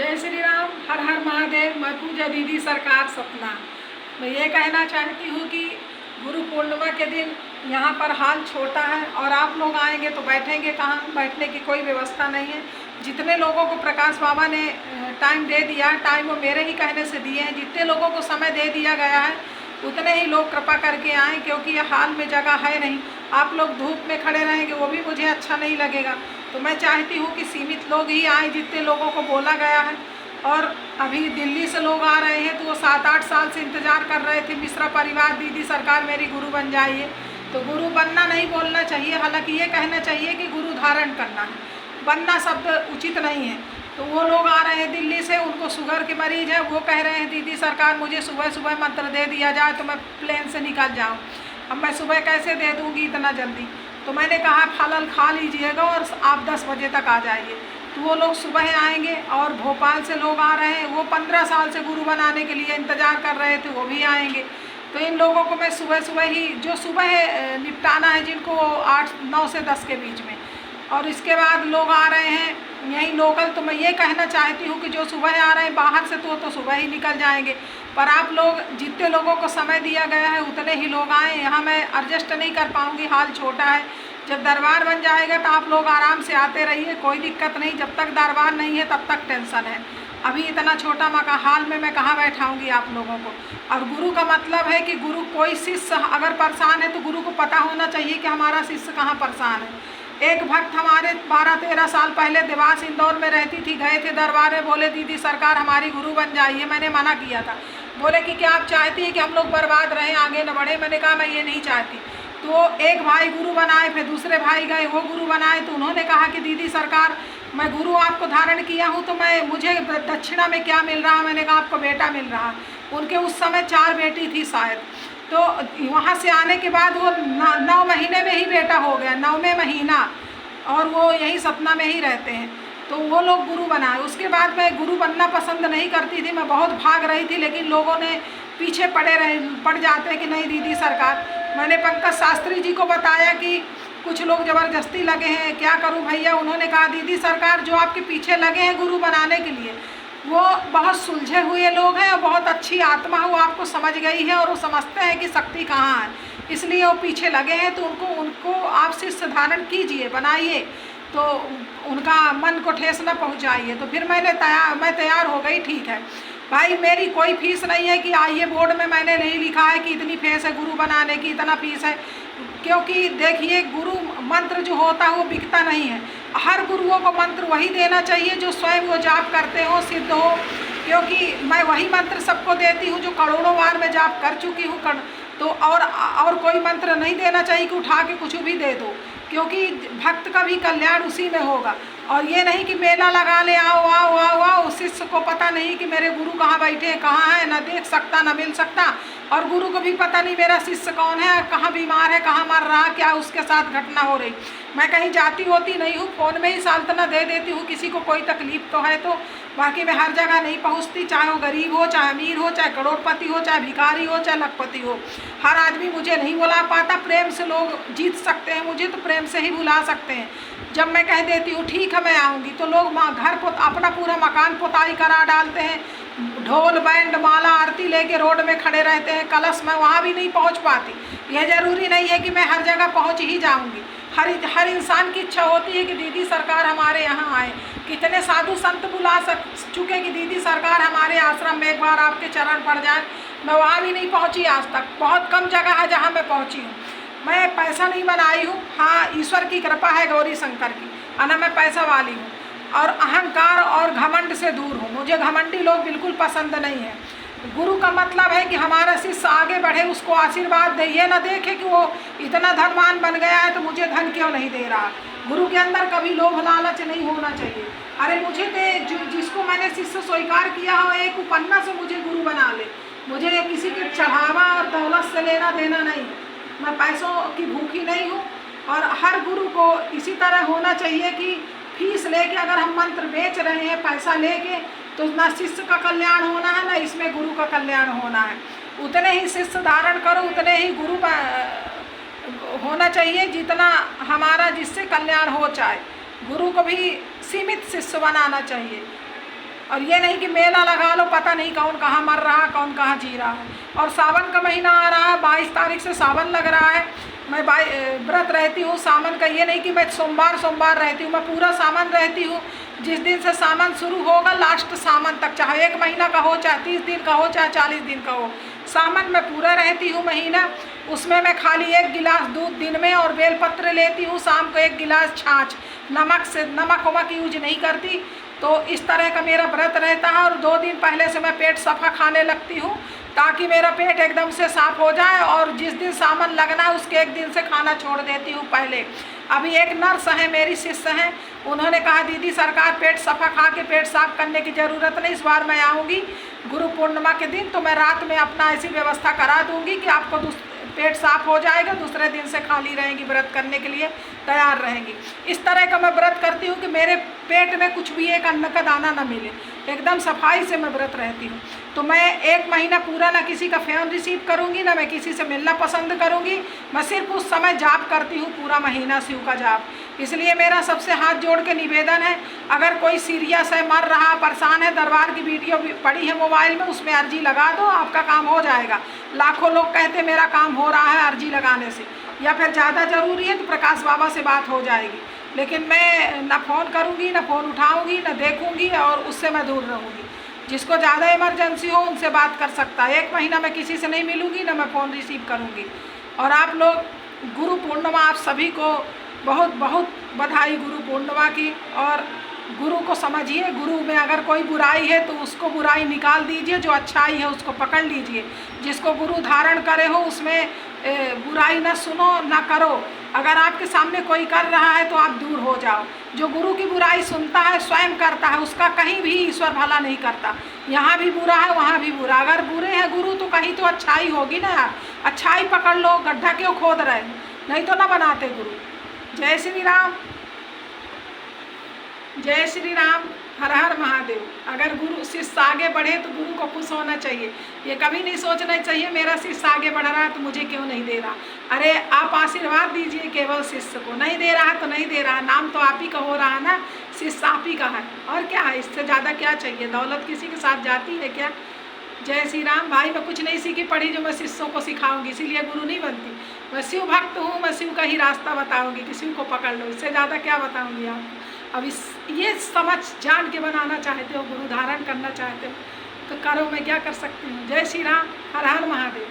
जय श्री राम। हर हर महादेव। मैं पूजा दीदी सरकार सपना। मैं ये कहना चाहती हूँ कि गुरु पूर्णिमा के दिन यहाँ पर हाल छोटा है और आप लोग आएंगे तो बैठेंगे कहाँ, बैठने की कोई व्यवस्था नहीं है। जितने लोगों को प्रकाश बाबा ने टाइम दे दिया, टाइम वो मेरे ही कहने से दिए हैं, जितने लोगों को समय दे दिया गया है उतने ही लोग कृपा करके आएँ, क्योंकि ये हाल में जगह है नहीं। आप लोग धूप में खड़े रहेंगे वो भी मुझे अच्छा नहीं लगेगा। तो मैं चाहती हूँ कि सीमित लोग ही आए, जितने लोगों को बोला गया है। और अभी दिल्ली से लोग आ रहे हैं तो वो 7-8 साल से इंतज़ार कर रहे थे, मिश्रा परिवार दीदी सरकार मेरी गुरु बन जाइए। तो गुरु बनना नहीं बोलना चाहिए, हालांकि ये कहना चाहिए कि गुरु धारण करना है, बनना शब्द उचित नहीं है। तो वो लोग आ रहे हैं दिल्ली से, उनको शुगर के मरीज़ है, वो कह रहे हैं दीदी सरकार मुझे सुबह सुबह मंत्र दे दिया जाए तो मैं प्लेन से निकल जाऊँ। अब मैं सुबह कैसे दे दूँगी इतना जल्दी। तो मैंने कहा फल खा लीजिएगा और आप 10 बजे तक आ जाइए। तो वो लोग सुबह आएंगे। और भोपाल से लोग आ रहे हैं, वो 15 साल से गुरु बनाने के लिए इंतज़ार कर रहे थे, वो भी आएंगे। तो इन लोगों को मैं सुबह सुबह ही, जो सुबह निपटाना है जिनको 8-9 से 10 के बीच में, और इसके बाद लोग आ रहे हैं यहीं लोकल। तो मैं ये कहना चाहती हूँ कि जो सुबह आ रहे हैं बाहर से तो सुबह ही निकल जाएंगे। पर आप लोग जितने लोगों को समय दिया गया है उतने ही लोग आएँ। यहाँ मैं एडजस्ट नहीं कर पाऊँगी, हाल छोटा है। जब दरबार बन जाएगा तो आप लोग आराम से आते रहिए, कोई दिक्कत नहीं। जब तक दरबार नहीं है तब तक टेंशन है। अभी इतना छोटा मकान हाल में मैं कहाँ बैठाऊंगी आप लोगों को। और गुरु का मतलब है कि गुरु, कोई शिष्य अगर परेशान है तो गुरु को पता होना चाहिए कि हमारा शिष्य कहाँ परेशान है। एक भक्त हमारे 12-13 साल पहले देवास इंदौर में रहती थी, गए थे दरबार में, बोले दीदी सरकार हमारी गुरु बन जाइए। मैंने मना किया था, बोले कि क्या आप चाहती हैं कि हम लोग बर्बाद रहें, आगे न बढ़े। मैंने कहा मैं ये नहीं चाहती। तो एक भाई गुरु बनाए, फिर दूसरे भाई गए वो गुरु बनाए। तो उन्होंने कहा कि दीदी सरकार मैं गुरु आपको धारण किया हूँ तो मुझे दक्षिणा में क्या मिल रहा। मैंने कहा आपको बेटा मिल रहा। उनके उस समय 4 बेटी थी शायद। तो वहाँ से आने के बाद वो 9 महीने में ही बेटा हो गया, 9वें महीना, और वो यहीं सतना में ही रहते हैं। तो वो लोग गुरु बनाए। उसके बाद मैं गुरु बनना पसंद नहीं करती थी, मैं बहुत भाग रही थी, लेकिन लोगों ने पीछे पड़ जाते कि नहीं दीदी सरकार। मैंने पंकज शास्त्री जी को बताया कि कुछ लोग ज़बरदस्ती लगे हैं, क्या करूं भैया। उन्होंने कहा दीदी सरकार जो आपके पीछे लगे हैं गुरु बनाने के लिए वो बहुत सुलझे हुए लोग हैं और बहुत अच्छी आत्मा वो आपको समझ गई है और वो समझते हैं कि शक्ति कहाँ है, इसलिए वो पीछे लगे हैं। तो उनको आप शिष्य धारण कीजिए, बनाइए, तो उनका मन को ठेस न पहुँचाइए। तो फिर मैं तैयार हो गई। ठीक है भाई, मेरी कोई फीस नहीं है कि आइए, बोर्ड में मैंने नहीं लिखा है कि इतनी फीस है गुरु बनाने की, इतना फीस है। क्योंकि देखिए गुरु मंत्र जो होता है वो बिकता नहीं है। हर गुरुओं को मंत्र वही देना चाहिए जो स्वयं वो जाप करते हो, सिद्ध हो। क्योंकि मैं वही मंत्र सबको देती हूँ जो करोड़ों बार मैं जाप कर चुकी हूँ। तो और कोई मंत्र नहीं देना चाहिए कि उठा के कुछ भी दे दो, क्योंकि भक्त का भी कल्याण उसी में होगा। और ये नहीं कि मेला लगा ले आओ आओ आओ आओ, शिष्य को पता नहीं कि मेरे गुरु कहाँ बैठे हैं, कहाँ है, ना देख सकता ना मिल सकता। और गुरु को भी पता नहीं मेरा शिष्य कौन है, कहाँ बीमार है, कहाँ मर रहा, क्या उसके साथ घटना हो रही। मैं कहीं जाती होती नहीं हूँ, फ़ोन में ही सांत्वना दे देती हूँ, किसी को कोई तकलीफ तो है तो। बाकी मैं हर जगह नहीं पहुँचती, चाहे वो गरीब हो, चाहे अमीर हो, चाहे करोड़पति हो, चाहे भिखारी हो, चाहे लखपति हो। हर आदमी मुझे नहीं बुला पाता। प्रेम से लोग जीत सकते हैं मुझे, तो प्रेम से ही बुला सकते हैं। जब मैं कह देती हूँ ठीक है मैं आऊँगी, तो लोग घर अपना पूरा मकान पुताई करा डालते हैं, ढोल बैंड माला आरती लेके रोड में खड़े रहते हैं। कलश मैं वहाँ भी नहीं पहुँच पाती। यह ज़रूरी नहीं है कि मैं हर जगह पहुँच ही जाऊँगी। हर इंसान की इच्छा होती है कि दीदी सरकार हमारे यहाँ आए। कितने साधु संत बुला चुके कि दीदी सरकार हमारे आश्रम में एक बार आपके चरण पड़ जाए। मैं वहाँ भी नहीं पहुँची आज तक। बहुत कम जगह है जहाँ मैं पहुँची हूँ। मैं पैसा नहीं बनाई हूँ, हाँ ईश्वर की कृपा है गौरी शंकर की, अना मैं पैसा वाली हूँ। और अहंकार और घमंड से दूर हूँ। मुझे घमंडी लोग बिल्कुल पसंद नहीं है। गुरु का मतलब है कि हमारा शिष्य आगे बढ़े, उसको आशीर्वाद दे, ये ना देखे कि वो इतना धनवान बन गया है तो मुझे धन क्यों नहीं दे रहा। गुरु के अंदर कभी लोभ लालच नहीं होना चाहिए। अरे मुझे दे, जिसको मैंने शिष्य स्वीकार किया हो, एक उपन्ना से मुझे गुरु बना ले। मुझे किसी के चढ़ावा और दौलत से लेना देना नहीं। मैं पैसों की भूखी नहीं हूँ। और हर गुरु को इसी तरह होना चाहिए कि फीस लेके अगर हम मंत्र बेच रहे हैं पैसा लेके, तो ना शिष्य का कल्याण होना है ना इसमें गुरु का कल्याण होना है। उतने ही शिष्य धारण करो, उतने ही गुरु होना चाहिए जितना हमारा जिससे कल्याण हो। चाहे गुरु को भी सीमित शिष्य बनाना चाहिए। और ये नहीं कि मेला लगा लो, पता नहीं कौन कहाँ मर रहा है, कौन कहाँ जी रहा है। और सावन का महीना आ रहा है, 22 तारीख से सावन लग रहा है। मैं व्रत रहती हूँ सावन का। ये नहीं कि मैं सोमवार रहती हूँ, मैं पूरा सावन रहती हूँ। जिस दिन से सावन शुरू होगा लास्ट सावन तक, चाहे 1 महीना का हो, चाहे 30 दिन का हो, चाहे 40 दिन का हो, सावन में पूरा रहती हूँ महीना। उसमें मैं खाली 1 गिलास दूध दिन में और बेलपत्र लेती हूँ, शाम को 1 गिलास छाछ, नमक वमक यूज नहीं करती। तो इस तरह का मेरा व्रत रहता है। और 2 दिन पहले से मैं पेट सफ़ा खाने लगती हूँ, ताकि मेरा पेट एकदम से साफ हो जाए। और जिस दिन सावन लगना है उसके 1 दिन से खाना छोड़ देती हूँ पहले। अभी एक नर्स है, मेरी शिष्य हैं, उन्होंने कहा दीदी सरकार पेट सफ़ा खा के पेट साफ करने की ज़रूरत नहीं, इस बार मैं आऊँगी गुरु पूर्णिमा के दिन तो मैं रात में अपना ऐसी व्यवस्था करा दूँगी कि आपको पेट साफ हो जाएगा, दूसरे दिन से खाली रहेंगी, व्रत करने के लिए तैयार रहेंगी। इस तरह का मैं व्रत करती हूँ कि मेरे पेट में कुछ भी एक अन्न का दाना ना मिले, एकदम सफाई से मैं व्रत रहती हूँ। तो मैं 1 महीना पूरा ना किसी का फ़ोन रिसीव करूँगी, ना मैं किसी से मिलना पसंद करूँगी। मैं सिर्फ उस समय जाप करती हूँ, पूरा महीना शिव का जाप। इसलिए मेरा सबसे हाथ जोड़ के निवेदन है, अगर कोई सीरियस है, मर रहा, परेशान है, दरबार की वीडियो पड़ी है मोबाइल में, उसमें अर्जी लगा दो, आपका काम हो जाएगा। लाखों लोग कहते मेरा काम हो रहा है अर्जी लगाने से। या फिर ज़्यादा ज़रूरी है तो प्रकाश बाबा से बात हो जाएगी। लेकिन मैं ना फ़ोन करूँगी, ना फ़ोन उठाऊँगी, ना देखूँगी, और उससे मैं दूर रहूँगी। जिसको ज़्यादा इमरजेंसी हो उनसे बात कर सकता है। 1 महीना मैं किसी से नहीं मिलूँगी, ना मैं फ़ोन रिसीव करूँगी। और आप लोग गुरु पूर्णिमा, आप सभी को बहुत बहुत बधाई गुरु पूर्णिमा की। और गुरु को समझिए, गुरु में अगर कोई बुराई है तो उसको बुराई निकाल दीजिए, जो अच्छाई है उसको पकड़ लीजिए। जिसको गुरु धारण करे हो उसमें बुराई ना सुनो, ना करो। अगर आपके सामने कोई कर रहा है तो आप दूर हो जाओ। जो गुरु की बुराई सुनता है स्वयं करता है, उसका कहीं भी ईश्वर भला नहीं करता। यहाँ भी बुरा है, वहाँ भी बुरा। अगर बुरे हैं गुरु तो कहीं तो अच्छाई होगी ना यार। अच्छाई पकड़ लो, गड्ढा क्यों खोद रहे, नहीं तो ना बनाते गुरु। जय श्री राम, जय श्री राम, हर हर महादेव। अगर गुरु शिष्य आगे बढ़े तो गुरु को खुश होना चाहिए। ये कभी नहीं सोचना चाहिए मेरा शिष्य आगे बढ़ रहा है तो मुझे क्यों नहीं दे रहा। अरे आप आशीर्वाद दीजिए केवल शिष्य को, नहीं दे रहा है तो नहीं दे रहा है, नाम तो आप ही का हो रहा है ना, शिष्य आप ही का है। और क्या है, इससे ज़्यादा क्या चाहिए। दौलत किसी के साथ जाती है क्या। जय श्री राम। भाई मैं कुछ नहीं सीखी पढ़ी जो मैं शिष्यों को सिखाऊंगी, इसीलिए गुरु नहीं बनती। मैं शिव भक्त हूँ, मैं शिव का ही रास्ता बताऊंगी कि शिव को पकड़ लो, इससे ज़्यादा क्या बताऊंगी आपको। अब ये समझ जान के बनाना चाहते हो, गुरु धारण करना चाहते हो तो करो, मैं क्या कर सकती हूँ। जय श्री राम, हर हर महादेव।